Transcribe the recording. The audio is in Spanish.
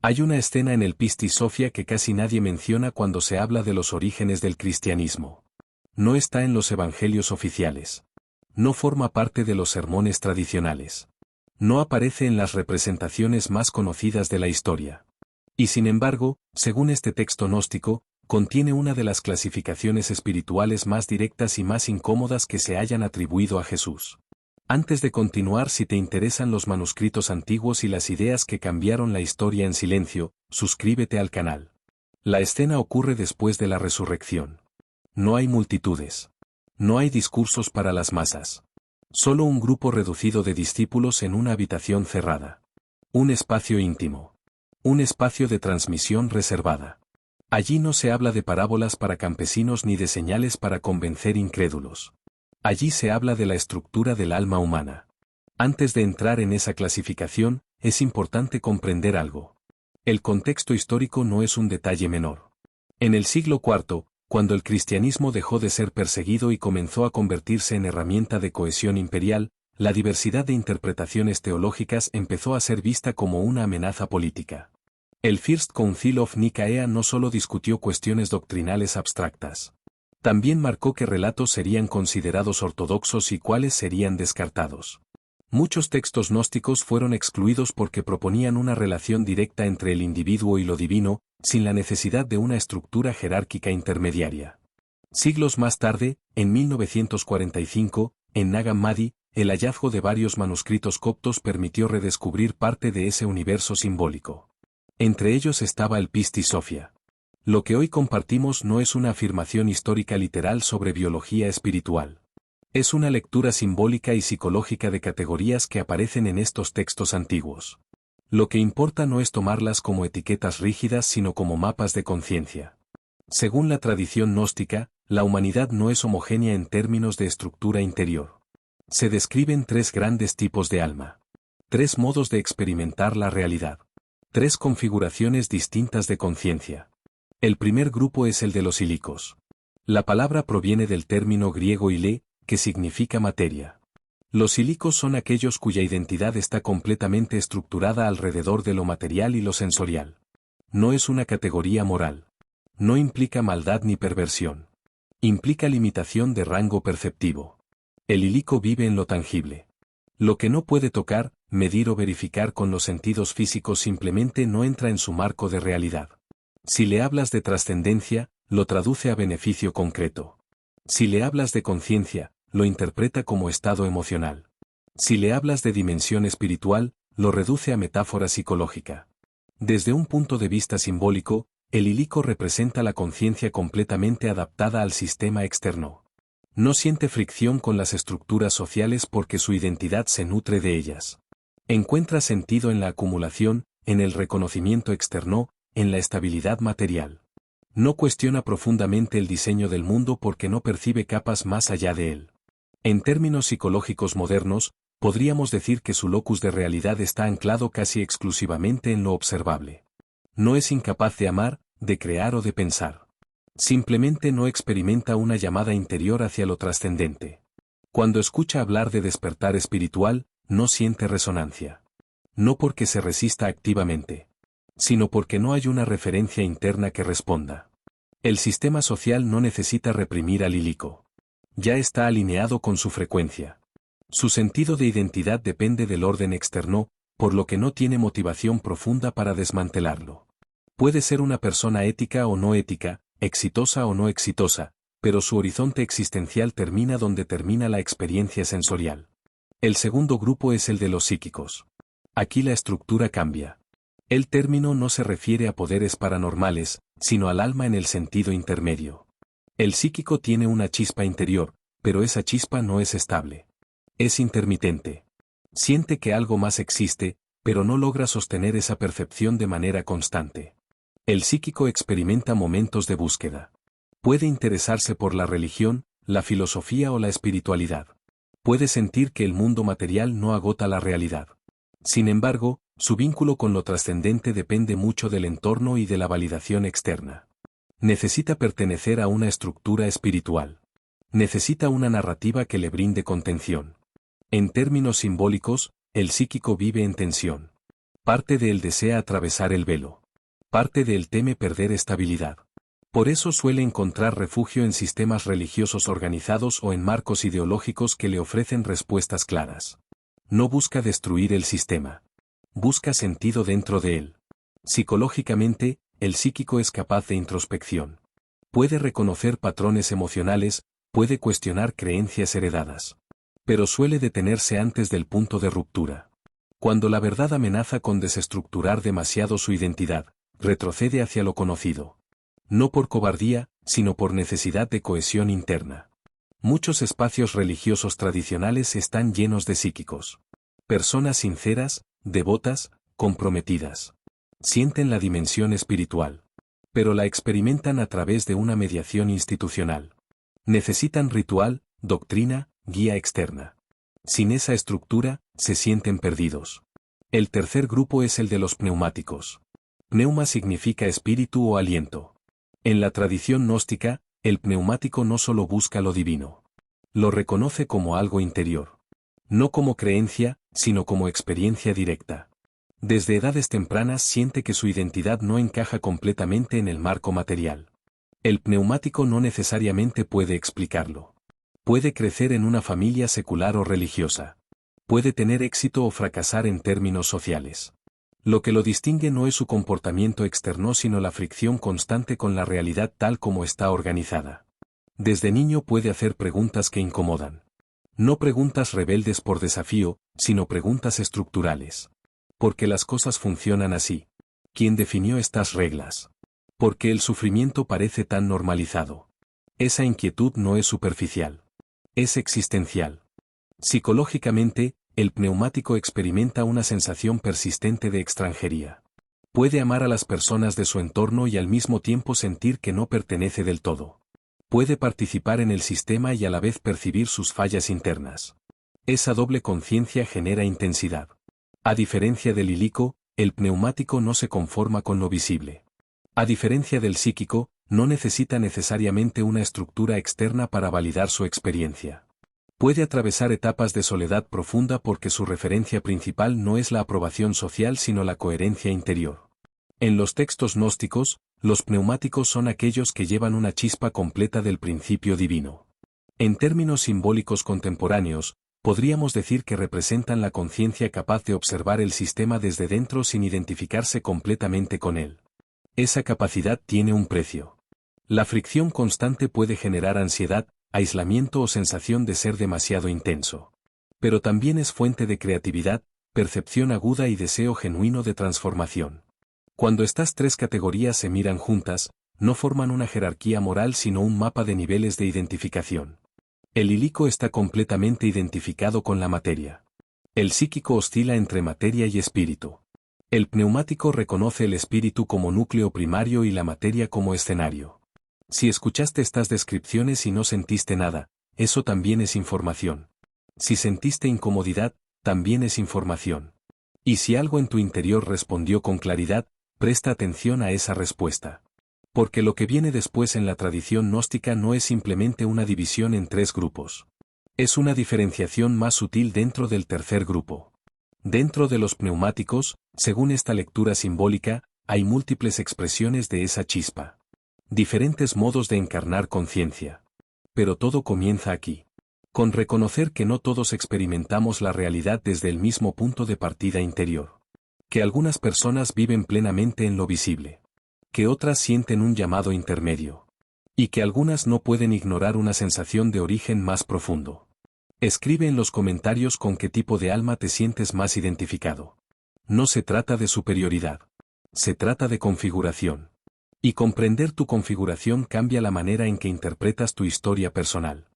Hay una escena en el Pistis Sophia que casi nadie menciona cuando se habla de los orígenes del cristianismo. No está en los evangelios oficiales. No forma parte de los sermones tradicionales. No aparece en las representaciones más conocidas de la historia. Y sin embargo, según este texto gnóstico, contiene una de las clasificaciones espirituales más directas y más incómodas que se hayan atribuido a Jesús. Antes de continuar, si te interesan los manuscritos antiguos y las ideas que cambiaron la historia en silencio, suscríbete al canal. La escena ocurre después de la resurrección. No hay multitudes. No hay discursos para las masas. Solo un grupo reducido de discípulos en una habitación cerrada. Un espacio íntimo. Un espacio de transmisión reservada. Allí no se habla de parábolas para campesinos ni de señales para convencer incrédulos. Allí se habla de la estructura del alma humana. Antes de entrar en esa clasificación, es importante comprender algo. El contexto histórico no es un detalle menor. En el siglo IV, cuando el cristianismo dejó de ser perseguido y comenzó a convertirse en herramienta de cohesión imperial, la diversidad de interpretaciones teológicas empezó a ser vista como una amenaza política. El First Council of Nicaea no solo discutió cuestiones doctrinales abstractas. También marcó qué relatos serían considerados ortodoxos y cuáles serían descartados. Muchos textos gnósticos fueron excluidos porque proponían una relación directa entre el individuo y lo divino, sin la necesidad de una estructura jerárquica intermediaria. Siglos más tarde, en 1945, en Nag Hammadi, el hallazgo de varios manuscritos coptos permitió redescubrir parte de ese universo simbólico. Entre ellos estaba el Pistis Sophia. Lo que hoy compartimos no es una afirmación histórica literal sobre biología espiritual. Es una lectura simbólica y psicológica de categorías que aparecen en estos textos antiguos. Lo que importa no es tomarlas como etiquetas rígidas sino como mapas de conciencia. Según la tradición gnóstica, la humanidad no es homogénea en términos de estructura interior. Se describen tres grandes tipos de alma. Tres modos de experimentar la realidad. Tres configuraciones distintas de conciencia. El primer grupo es el de los sílicos. La palabra proviene del término griego ile, que significa materia. Los sílicos son aquellos cuya identidad está completamente estructurada alrededor de lo material y lo sensorial. No es una categoría moral. No implica maldad ni perversión. Implica limitación de rango perceptivo. El ilíco vive en lo tangible. Lo que no puede tocar, medir o verificar con los sentidos físicos simplemente no entra en su marco de realidad. Si le hablas de trascendencia, lo traduce a beneficio concreto. Si le hablas de conciencia, lo interpreta como estado emocional. Si le hablas de dimensión espiritual, lo reduce a metáfora psicológica. Desde un punto de vista simbólico, el ilíco representa la conciencia completamente adaptada al sistema externo. No siente fricción con las estructuras sociales porque su identidad se nutre de ellas. Encuentra sentido en la acumulación, en el reconocimiento externo, en la estabilidad material. No cuestiona profundamente el diseño del mundo porque no percibe capas más allá de él. En términos psicológicos modernos, podríamos decir que su locus de realidad está anclado casi exclusivamente en lo observable. No es incapaz de amar, de crear o de pensar. Simplemente no experimenta una llamada interior hacia lo trascendente. Cuando escucha hablar de despertar espiritual, no siente resonancia. No porque se resista activamente, sino porque no hay una referencia interna que responda. El sistema social no necesita reprimir al ilíco. Ya está alineado con su frecuencia. Su sentido de identidad depende del orden externo, por lo que no tiene motivación profunda para desmantelarlo. Puede ser una persona ética o no ética, exitosa o no exitosa, pero su horizonte existencial termina donde termina la experiencia sensorial. El segundo grupo es el de los psíquicos. Aquí la estructura cambia. El término no se refiere a poderes paranormales, sino al alma en el sentido intermedio. El psíquico tiene una chispa interior, pero esa chispa no es estable. Es intermitente. Siente que algo más existe, pero no logra sostener esa percepción de manera constante. El psíquico experimenta momentos de búsqueda. Puede interesarse por la religión, la filosofía o la espiritualidad. Puede sentir que el mundo material no agota la realidad. Sin embargo, su vínculo con lo trascendente depende mucho del entorno y de la validación externa. Necesita pertenecer a una estructura espiritual. Necesita una narrativa que le brinde contención. En términos simbólicos, el psíquico vive en tensión. Parte de él desea atravesar el velo. Parte de él teme perder estabilidad. Por eso suele encontrar refugio en sistemas religiosos organizados o en marcos ideológicos que le ofrecen respuestas claras. No busca destruir el sistema. Busca sentido dentro de él. Psicológicamente, el psíquico es capaz de introspección. Puede reconocer patrones emocionales, puede cuestionar creencias heredadas. Pero suele detenerse antes del punto de ruptura. Cuando la verdad amenaza con desestructurar demasiado su identidad, retrocede hacia lo conocido. No por cobardía, sino por necesidad de cohesión interna. Muchos espacios religiosos tradicionales están llenos de psíquicos. Personas sinceras, devotas, comprometidas. Sienten la dimensión espiritual. Pero la experimentan a través de una mediación institucional. Necesitan ritual, doctrina, guía externa. Sin esa estructura, se sienten perdidos. El tercer grupo es el de los pneumáticos. Pneuma significa espíritu o aliento. En la tradición gnóstica, el pneumático no solo busca lo divino. Lo reconoce como algo interior. No como creencia, sino como experiencia directa. Desde edades tempranas siente que su identidad no encaja completamente en el marco material. El pneumático no necesariamente puede explicarlo. Puede crecer en una familia secular o religiosa. Puede tener éxito o fracasar en términos sociales. Lo que lo distingue no es su comportamiento externo sino la fricción constante con la realidad tal como está organizada. Desde niño puede hacer preguntas que incomodan. No preguntas rebeldes por desafío, sino preguntas estructurales. ¿Por qué las cosas funcionan así? ¿Quién definió estas reglas? ¿Por qué el sufrimiento parece tan normalizado? Esa inquietud no es superficial. Es existencial. Psicológicamente, el pneumático experimenta una sensación persistente de extranjería. Puede amar a las personas de su entorno y al mismo tiempo sentir que no pertenece del todo. Puede participar en el sistema y a la vez percibir sus fallas internas. Esa doble conciencia genera intensidad. A diferencia del ilíco, el pneumático no se conforma con lo visible. A diferencia del psíquico, no necesita necesariamente una estructura externa para validar su experiencia. Puede atravesar etapas de soledad profunda porque su referencia principal no es la aprobación social sino la coherencia interior. En los textos gnósticos, los pneumáticos son aquellos que llevan una chispa completa del principio divino. En términos simbólicos contemporáneos, podríamos decir que representan la conciencia capaz de observar el sistema desde dentro sin identificarse completamente con él. Esa capacidad tiene un precio. La fricción constante puede generar ansiedad, aislamiento o sensación de ser demasiado intenso. Pero también es fuente de creatividad, percepción aguda y deseo genuino de transformación. Cuando estas tres categorías se miran juntas, no forman una jerarquía moral sino un mapa de niveles de identificación. El ilíco está completamente identificado con la materia. El psíquico oscila entre materia y espíritu. El pneumático reconoce el espíritu como núcleo primario y la materia como escenario. Si escuchaste estas descripciones y no sentiste nada, eso también es información. Si sentiste incomodidad, también es información. Y si algo en tu interior respondió con claridad, presta atención a esa respuesta. Porque lo que viene después en la tradición gnóstica no es simplemente una división en tres grupos. Es una diferenciación más sutil dentro del tercer grupo. Dentro de los pneumáticos, según esta lectura simbólica, hay múltiples expresiones de esa chispa. Diferentes modos de encarnar conciencia. Pero todo comienza aquí. Con reconocer que no todos experimentamos la realidad desde el mismo punto de partida interior. Que algunas personas viven plenamente en lo visible. Que otras sienten un llamado intermedio. Y que algunas no pueden ignorar una sensación de origen más profundo. Escribe en los comentarios con qué tipo de alma te sientes más identificado. No se trata de superioridad. Se trata de configuración. Y comprender tu configuración cambia la manera en que interpretas tu historia personal.